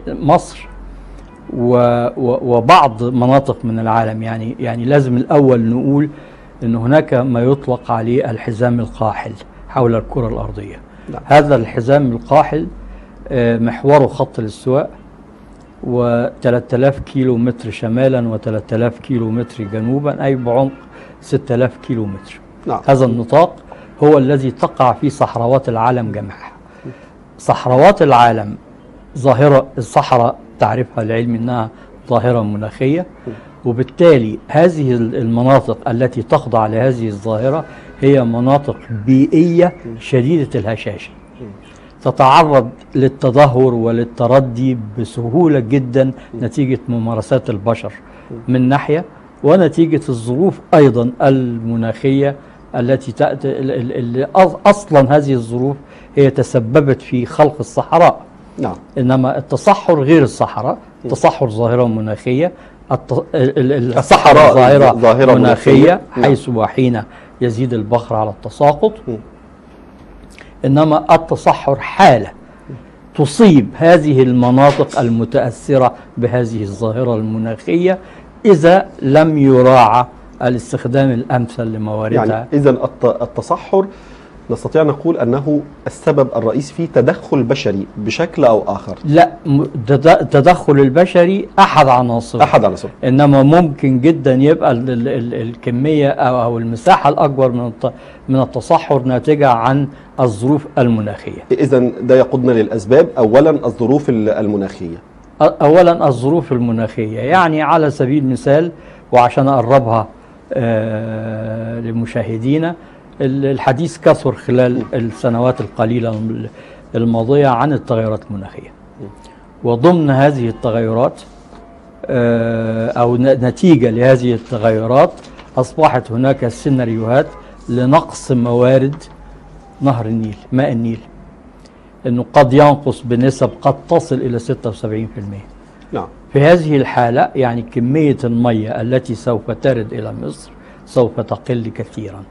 مصر وبعض مناطق من العالم، يعني لازم الأول نقول أن هناك ما يطلق عليه الحزام القاحل حول الكرة الأرضية. هذا الحزام القاحل محوره خط الاستواء، و3000 كيلو متر شمالا و3000 كيلو متر جنوبا، أي بعمق 6000 كيلو متر. هذا النطاق هو الذي تقع فيه صحراوات العالم جميعها. صحراوات العالم ظاهرة، الصحراء تعرفها العلم أنها ظاهرة مناخية، وبالتالي هذه المناطق التي تخضع لهذه الظاهرة هي مناطق بيئية شديدة الهشاشة، تتعرض للتدهور وللتردي بسهولة جدا نتيجة ممارسات البشر من ناحية، ونتيجة الظروف أيضا المناخية التي أصلا هذه الظروف هي تسببت في خلق الصحراء. إنما التصحر غير الصحراء، التصحر ظاهرة مناخية، الصحراء ظاهرة مناخية حيث وحين يزيد البخر على التساقط. إنما التصحر حالة تصيب هذه المناطق المتأثرة بهذه الظاهرة المناخية إذا لم يراعى الاستخدام الأمثل لمواردها. يعني إذا التصحر نستطيع نقول أنه السبب الرئيسي فيه تدخل بشري بشكل أو آخر. لا، التدخل البشري أحد عناصر، إنما ممكن جدا يبقى الكمية أو المساحة الأكبر من التصحر ناتجة عن الظروف المناخية. إذا ده يقودنا للأسباب. أولا الظروف المناخية. أولا الظروف المناخية، يعني على سبيل المثال وعشان أقربها لمشاهدينا، الحديث كثر خلال السنوات القليلة الماضية عن التغيرات المناخية، وضمن هذه التغيرات أو نتيجة لهذه التغيرات أصبحت هناك سيناريوهات لنقص موارد نهر النيل، ماء النيل، أنه قد ينقص بنسب قد تصل إلى 76%. في هذه الحالة يعني كمية المياه التي سوف ترد إلى مصر سوف تقل كثيرا،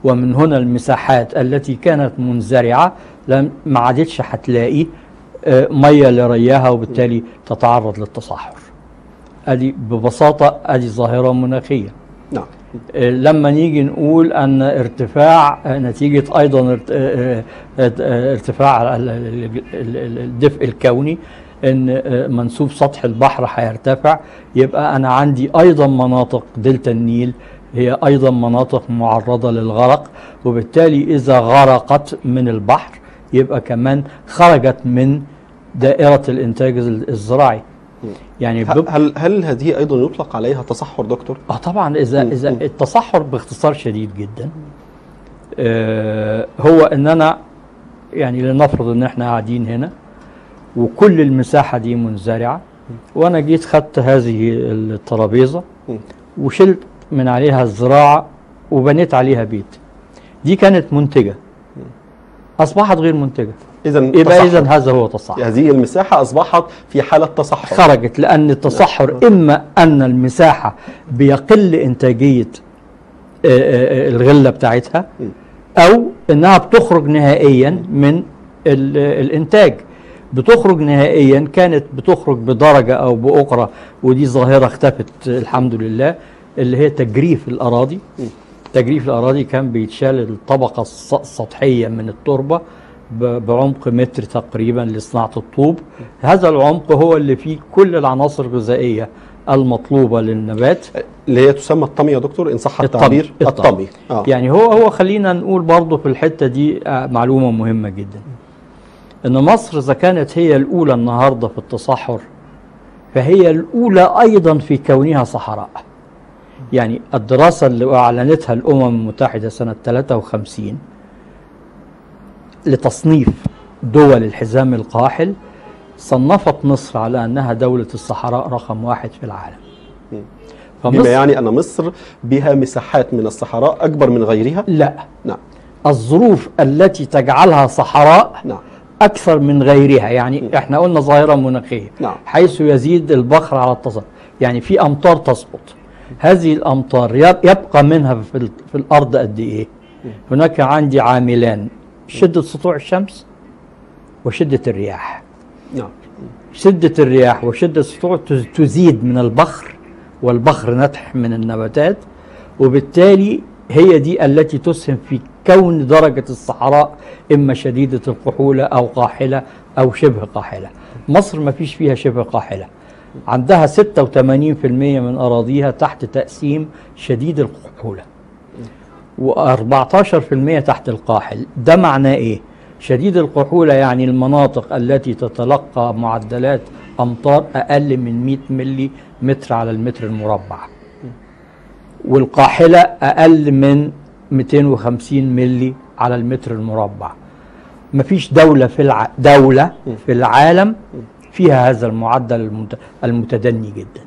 ومن هنا المساحات التي كانت منزرعة ما عادتش هتلاقي مياه لرياها، وبالتالي تتعرض للتصحر. ادي ببساطة ادي ظاهرة مناخية. لما نيجي نقول ان ارتفاع نتيجة ايضا ارتفاع الدفء الكوني، ان منسوب سطح البحر هيرتفع، يبقى انا عندي ايضا مناطق دلتا النيل هي أيضا مناطق معرضة للغرق، وبالتالي إذا غرقت من البحر يبقى كمان خرجت من دائرة الإنتاج الزراعي. يعني هل هذه أيضا يطلق عليها تصحر دكتور؟ طبعا. إذا التصحر باختصار شديد جدا هو إن أنا يعني لنفرض إن إحنا قاعدين هنا وكل المساحة دي منزرعة، وأنا جيت خدت هذه الترابيزة وشلت من عليها الزراعة وبنيت عليها بيت، دي كانت منتجة أصبحت غير منتجة، إذا هذا هو تصحر. هذه المساحة أصبحت في حالة تصحر، خرجت، لأن التصحر إما أن المساحة بيقل إنتاجية الغلة بتاعتها، أو إنها بتخرج نهائيا من الإنتاج. بتخرج نهائيا، كانت بتخرج بدرجة أو بأخرى، ودي ظاهرة اختفت الحمد لله، اللي هي تجريف الأراضي. تجريف الأراضي كان بيتشال الطبقة السطحية من التربة بعمق متر تقريبا لصناعة الطوب. هذا العمق هو اللي فيه كل العناصر الغذائية المطلوبة للنبات، اللي هي تسمى الطمي يا دكتور إن صح التعبير. الطمي. يعني هو خلينا نقول برضه في الحتة دي معلومة مهمة جدا، إن مصر إذا كانت هي الأولى النهاردة في التصحر، فهي الأولى أيضا في كونها صحراء. يعني الدراسة اللي أعلنتها الأمم المتحدة سنة 53 لتصنيف دول الحزام القاحل صنفت مصر على أنها دولة الصحراء رقم 1 في العالم. بما يعني أن مصر بها مساحات من الصحراء أكبر من غيرها؟ لا. الظروف التي تجعلها صحراء أكثر من غيرها. يعني إحنا قلنا ظاهرة مناخية حيث يزيد البخر على التصحر، يعني في أمطار تسقط، هذه الأمطار يبقى منها في الأرض قد إيه؟ هناك عندي عاملان: شدة سطوع الشمس وشدة الرياح. شدة الرياح وشدة السطوع تزيد من البخر، والبخر نتح من النباتات، وبالتالي هي دي التي تسهم في كون درجة الصحراء إما شديدة القحولة أو قاحلة أو شبه قاحلة. مصر ما فيش فيها شبه قاحلة، عندها 86% من أراضيها تحت تقسيم شديد القحولة و14% تحت القاحل. ده معناه إيه؟ شديد القحولة يعني المناطق التي تتلقى معدلات أمطار أقل من 100 ملي متر على المتر المربع، والقاحلة أقل من 250 ملي على المتر المربع. مفيش دولة في العالم فيها هذا المعدل المتدني جدا،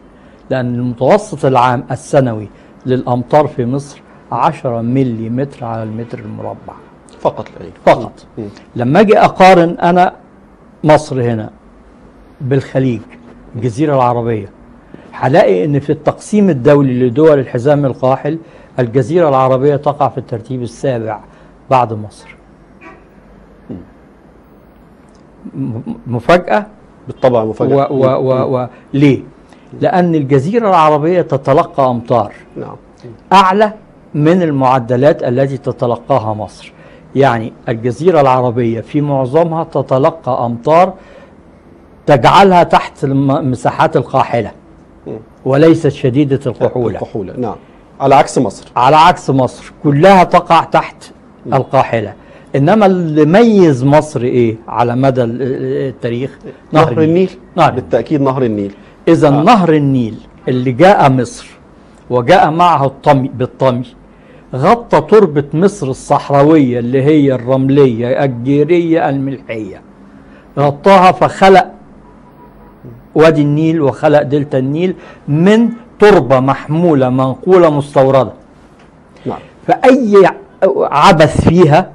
لأن المتوسط العام السنوي للأمطار في مصر 10 ملي متر على المتر المربع فقط. فقط. لما أجي أقارن أنا مصر هنا بالخليج، الجزيرة العربية، هلاقي ان في التقسيم الدولي لدول الحزام القاحل الجزيرة العربية تقع في الترتيب السابع بعد مصر. مفاجأة؟ بالطبع مفاجأة. ليه؟ لأن الجزيرة العربية تتلقى أمطار نعم أعلى من المعدلات التي تتلقاها مصر. يعني الجزيرة العربية في معظمها تتلقى أمطار تجعلها تحت مساحات القاحلة وليست شديدة القحولة. نعم، على عكس مصر. على عكس مصر كلها تقع تحت القاحلة. إنما اللي ميز مصر إيه على مدى التاريخ؟ نهر النيل. بالتأكيد نهر النيل. إذا نهر النيل اللي جاء مصر وجاء معه بالطمي غطى تربة مصر الصحراوية اللي هي الرملية الجيرية الملحية، غطاها فخلق وادي النيل وخلق دلتا النيل من تربة محمولة منقولة مستوردة. نعم. فأي عبث فيها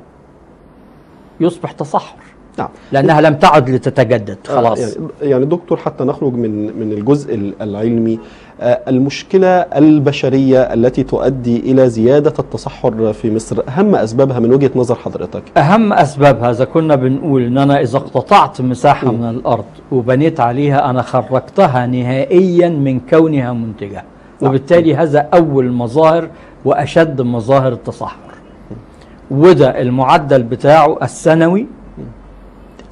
يصبح تصحر. نعم. لأنها لم تعد لتتجدد خلاص. يعني دكتور، حتى نخرج من الجزء العلمي، المشكلة البشرية التي تؤدي إلى زيادة التصحر في مصر، أهم أسبابها من وجهة نظر حضرتك؟ أهم أسبابها إذا كنا بنقول إن أنا إذا اقتطعت مساحة من الأرض وبنيت عليها أنا خرجتها نهائيا من كونها منتجة، وبالتالي هذا أول مظاهر وأشد مظاهر التصحر. وده المعدل بتاعه السنوي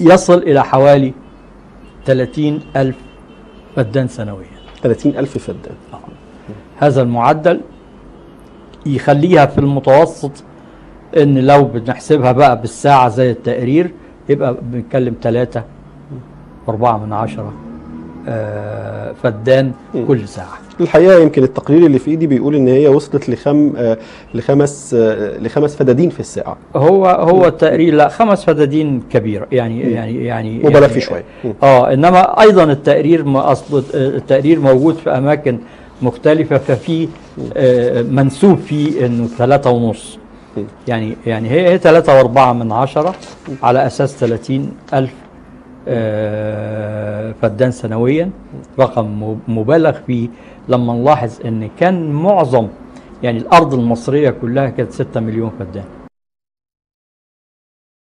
يصل إلى حوالي 30,000 فدان سنويا. 30,000 فدان. هذا المعدل يخليها في المتوسط ان لو بنحسبها بقى بالساعة زي التقرير يبقى بنتكلم 3.4 فدان كل ساعة. الحقيقة يمكن التقرير اللي في ايدي بيقول ان هي وصلت لخمس فدادين في الساعة. هو التقرير لا، 5 فدادين كبيرة يعني مبالغ فيه شوية. انما ايضا التقرير موجود في اماكن مختلفة، ففي منسوب فيه انه 3.5. يعني هي 3.4 على اساس 30,000 فدان سنويا، رقم مبالغ فيه لما نلاحظ ان كان معظم يعني الارض المصرية كلها كانت 6 مليون فدان.